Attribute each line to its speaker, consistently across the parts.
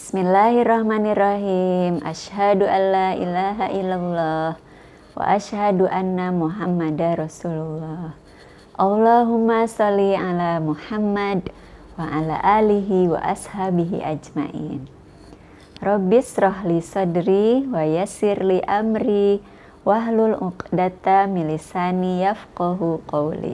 Speaker 1: Bismillahirrahmanirrahim. Asyhadu an la ilaha illallah wa asyhadu anna Muhammadar Rasulullah. Allahumma sholli ala Muhammad wa ala alihi wa ashabihi ajmain. Rabbis shrahli sadri wa yassirli amri wahlul 'uqdatam min lisani yafqahu qawli.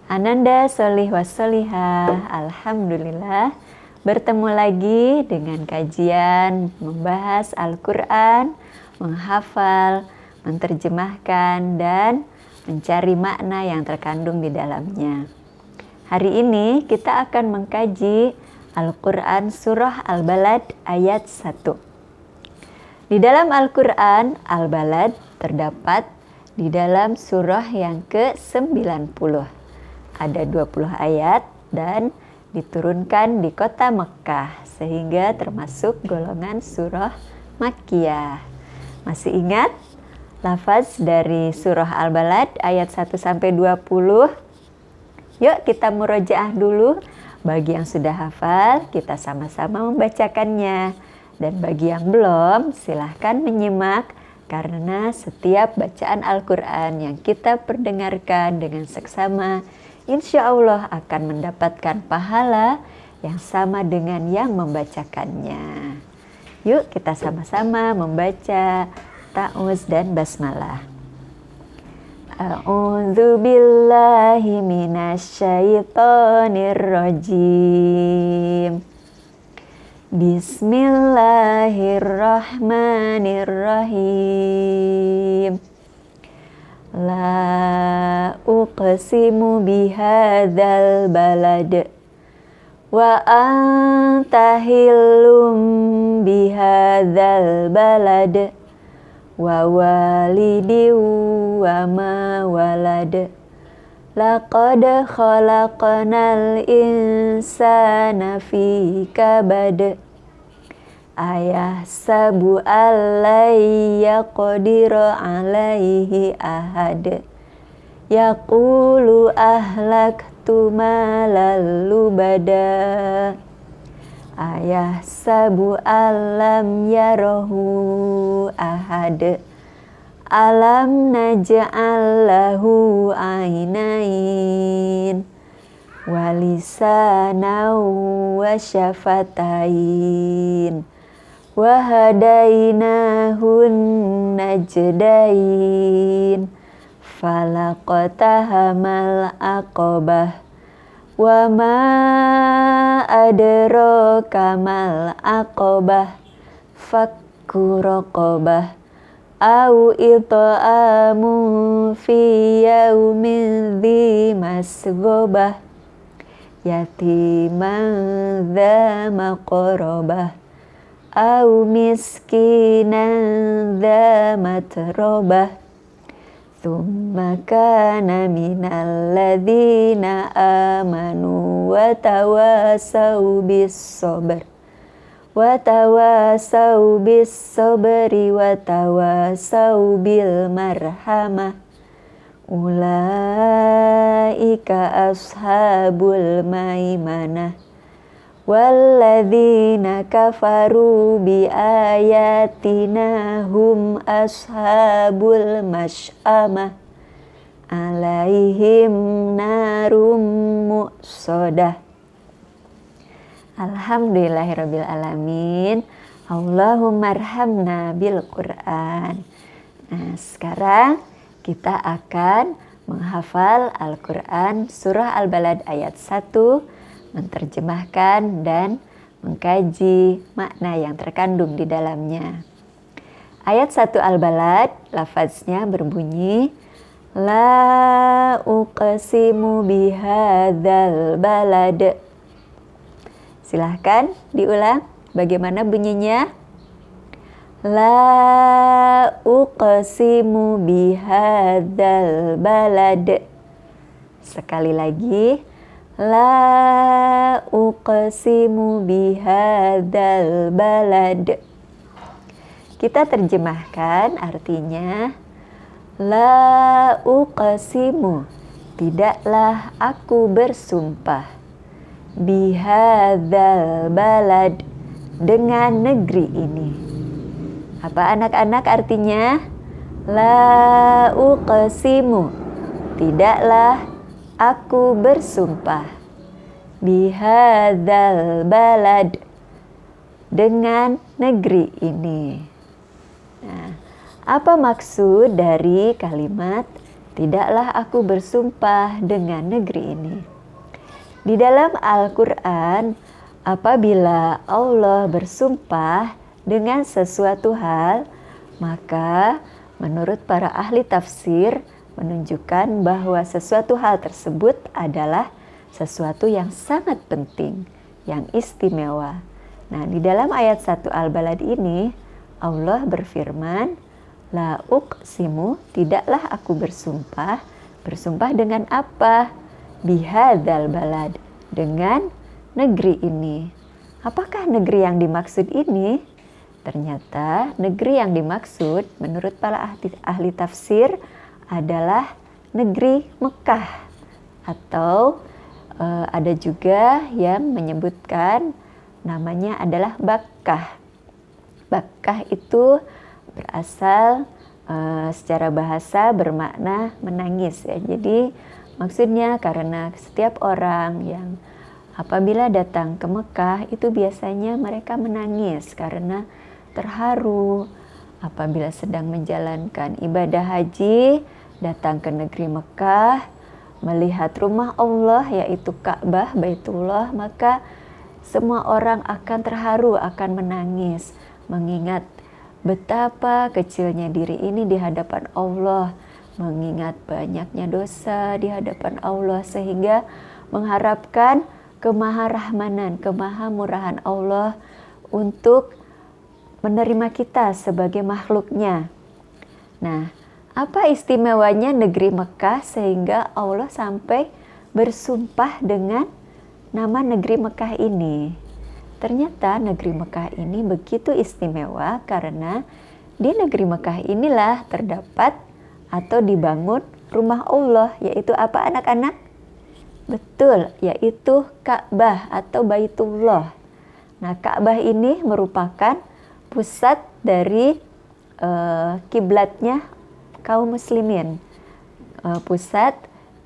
Speaker 1: Ananda sholih wa sholihah. Alhamdulillah, bertemu lagi dengan kajian membahas Al-Quran, menghafal, menerjemahkan, dan mencari makna yang terkandung di dalamnya. Hari ini kita akan mengkaji Al-Quran Surah Al-Balad ayat 1. Di dalam Al-Quran, Al-Balad terdapat di dalam surah yang ke-90. Ada 20 ayat dan diturunkan di kota Mekah, sehingga termasuk golongan surah Makkiyah. Masih ingat lafaz dari surah Al-Balad ayat 1-20? Yuk kita murojaah dulu. Bagi yang sudah hafal, kita sama-sama membacakannya. Dan bagi yang belum, silahkan menyimak, karena setiap bacaan Al-Quran yang kita perdengarkan dengan seksama, insya Allah akan mendapatkan pahala yang sama dengan yang membacakannya. Yuk kita sama-sama membaca ta'awuz dan basmalah. A'udzu billahi minasyaitonir rajim. Bismillahirrahmanirrahim. La uqsimu bihadzal balad wa anta hillum bihadzal balad wa walidi wa ma walad. Laqad khalaqnal insana fi kabad. Ayahsabu allai yaqdiru alaihi ahad. Yaqulu ahlaktu malal lubada. Ayahsabu allam yarahu ahad. Alam naj'al lahu ainain wa lisanan wa syafatain wa hadainahun najdain falaqtahamal aqabah wa ma adraka mal aqabah fakku raqabah au it'amu fi yaumin dhi masghobah yatiman dha maqrabah au miskinan dha matrobah thumma kana minal ladzina amanu wa tawasau bis sabr wa tawasau bis sabri wa tawasau bil marhamah. Ulaika ashabul maimanah. Walladzina kafaru bi ayatina hum ashabul masy'amah. Alaihim narum mu'sadah. Alhamdulillahirabbil alamin. Allahumma arhamna bil Qur'an. Nah, sekarang kita akan menghafal Al-Quran Surah Al-Balad ayat 1, menerjemahkan dan mengkaji makna yang terkandung di dalamnya. Ayat 1 Al-Balad, lafaznya berbunyi, La uqsimu bihadzal balad. Silahkan diulang bagaimana bunyinya. La uqsimu bihadzal balad. Sekali lagi. La uqsimu bihadzal balad. Kita terjemahkan artinya, La uqsimu, tidaklah aku bersumpah, bihadzal balad, dengan negeri ini. Apa anak-anak artinya? La uqsimu, tidaklah aku bersumpah, bihadzal balad, dengan negeri ini. Nah, apa maksud dari kalimat tidaklah aku bersumpah dengan negeri ini? Di dalam Al-Quran, apabila Allah bersumpah dengan sesuatu hal, maka menurut para ahli tafsir menunjukkan bahwa sesuatu hal tersebut adalah sesuatu yang sangat penting, yang istimewa. Nah, di dalam ayat 1 Al-Balad ini, Allah berfirman, La uqsimu, tidaklah aku bersumpah. Bersumpah dengan apa? Bihadzal balad, dengan negeri ini. Apakah negeri yang dimaksud ini? Ternyata negeri yang dimaksud menurut para ahli tafsir adalah negeri Mekah. Atau ada juga yang menyebutkan namanya adalah Bakkah. Bakkah itu berasal secara bahasa bermakna menangis ya. Jadi maksudnya karena setiap orang yang apabila datang ke Mekah itu biasanya mereka menangis karena terharu apabila sedang menjalankan ibadah haji, datang ke negeri Mekah, melihat rumah Allah yaitu Ka'bah, Baitullah, maka semua orang akan terharu, akan menangis, mengingat betapa kecilnya diri ini di hadapan Allah, mengingat banyaknya dosa di hadapan Allah, sehingga mengharapkan kemaharahmanan, kemahamurahan Allah untuk menerima kita sebagai makhluknya. Nah, apa istimewanya negeri Mekah sehingga Allah sampai bersumpah dengan nama negeri Mekah ini? Ternyata negeri Mekah ini begitu istimewa karena di negeri Mekah inilah terdapat atau dibangun rumah Allah, yaitu apa anak-anak? Betul, yaitu Ka'bah atau Baitullah. Nah, Ka'bah ini merupakan pusat dari kiblatnya kaum muslimin, pusat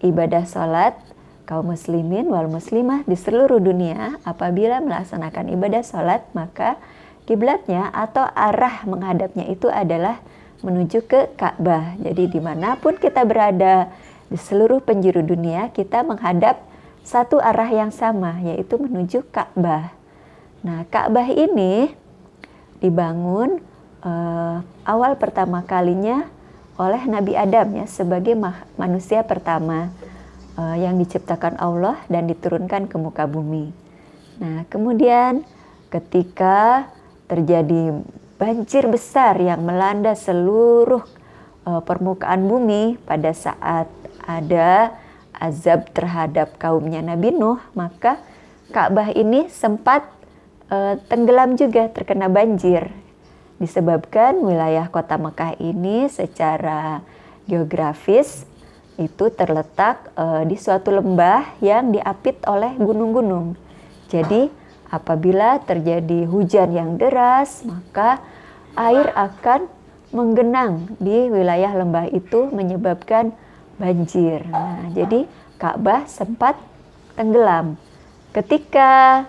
Speaker 1: ibadah sholat kaum muslimin wal muslimah di seluruh dunia. Apabila melaksanakan ibadah sholat, maka kiblatnya atau arah menghadapnya itu adalah menuju ke Ka'bah. Jadi dimanapun kita berada di seluruh penjuru dunia, kita menghadap satu arah yang sama, yaitu menuju Ka'bah. Nah, Ka'bah ini dibangun awal pertama kalinya oleh Nabi Adam ya, sebagai manusia pertama yang diciptakan Allah dan diturunkan ke muka bumi. Nah, kemudian ketika terjadi banjir besar yang melanda seluruh permukaan bumi pada saat ada azab terhadap kaumnya Nabi Nuh, maka Ka'bah ini sempat tenggelam juga, terkena banjir, disebabkan wilayah kota Mekah ini secara geografis itu terletak di suatu lembah yang diapit oleh gunung-gunung. Jadi apabila terjadi hujan yang deras, maka air akan menggenang di wilayah lembah itu menyebabkan banjir. Nah, jadi Ka'bah sempat tenggelam. Ketika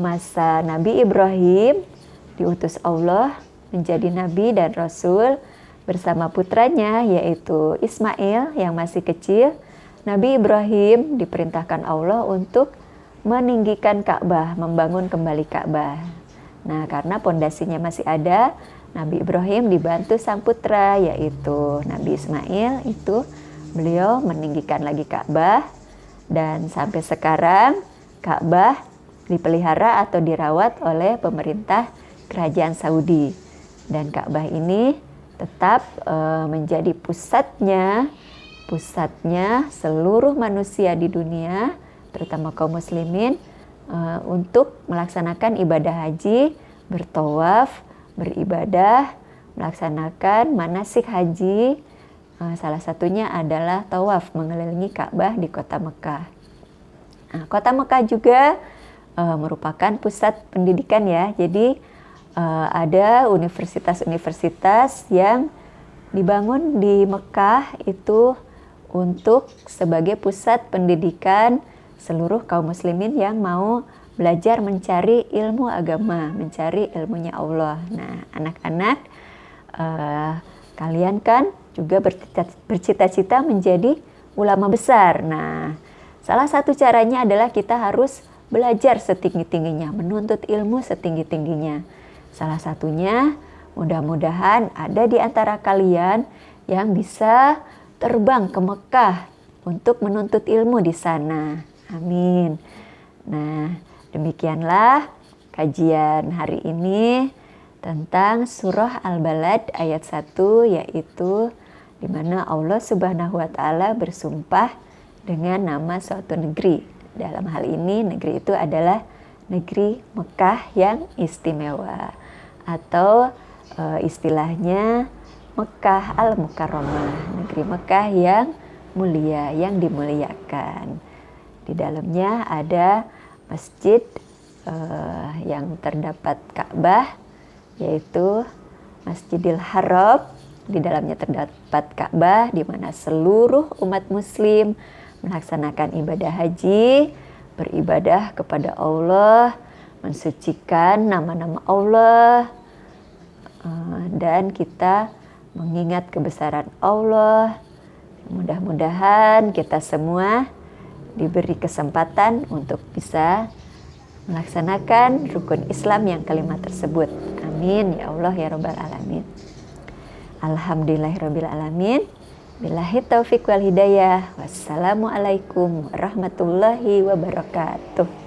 Speaker 1: masa Nabi Ibrahim diutus Allah menjadi nabi dan rasul bersama putranya yaitu Ismail yang masih kecil, Nabi Ibrahim diperintahkan Allah untuk meninggikan Ka'bah, membangun kembali Ka'bah. Nah, karena pondasinya masih ada, Nabi Ibrahim dibantu sang putra yaitu Nabi Ismail, itu beliau meninggikan lagi Ka'bah, dan sampai sekarang Ka'bah dipelihara atau dirawat oleh pemerintah kerajaan Saudi. Dan Ka'bah ini tetap menjadi pusatnya seluruh manusia di dunia, terutama kaum muslimin, untuk melaksanakan ibadah haji, bertawaf, beribadah, melaksanakan manasik haji. Salah satunya adalah tawaf mengelilingi Ka'bah di kota Mekah. Nah, kota Mekah juga merupakan pusat pendidikan ya. Jadi ada universitas-universitas yang dibangun di Mekah itu untuk sebagai pusat pendidikan seluruh kaum muslimin yang mau belajar mencari ilmu agama, mencari ilmunya Allah. Nah, anak-anak, kalian kan juga bercita-cita menjadi ulama besar. Nah, salah satu caranya adalah kita harus belajar setinggi-tingginya, menuntut ilmu setinggi-tingginya. Salah satunya, mudah-mudahan ada di antara kalian yang bisa terbang ke Mekah untuk menuntut ilmu di sana. Amin. Nah, demikianlah kajian hari ini tentang surah Al-Balad ayat 1, yaitu di mana Allah Subhanahu wa taala bersumpah dengan nama suatu negeri. Dalam hal ini negeri itu adalah negeri Mekah yang istimewa, atau istilahnya Mekah Al-Mukarramah, negeri Mekah yang mulia, yang dimuliakan. Di dalamnya ada masjid yang terdapat Ka'bah, yaitu Masjidil Haram. Di dalamnya terdapat Ka'bah, di mana seluruh umat muslim melaksanakan ibadah haji, beribadah kepada Allah, mensucikan nama-nama Allah, dan kita mengingat kebesaran Allah. Mudah-mudahan kita semua diberi kesempatan untuk bisa melaksanakan rukun Islam yang kelima tersebut. Amin ya Allah ya Rabbal Alamin. Alhamdulillahirabbil alamin. Billahi taufiq wal hidayah. Wassalamualaikum warahmatullahi wabarakatuh.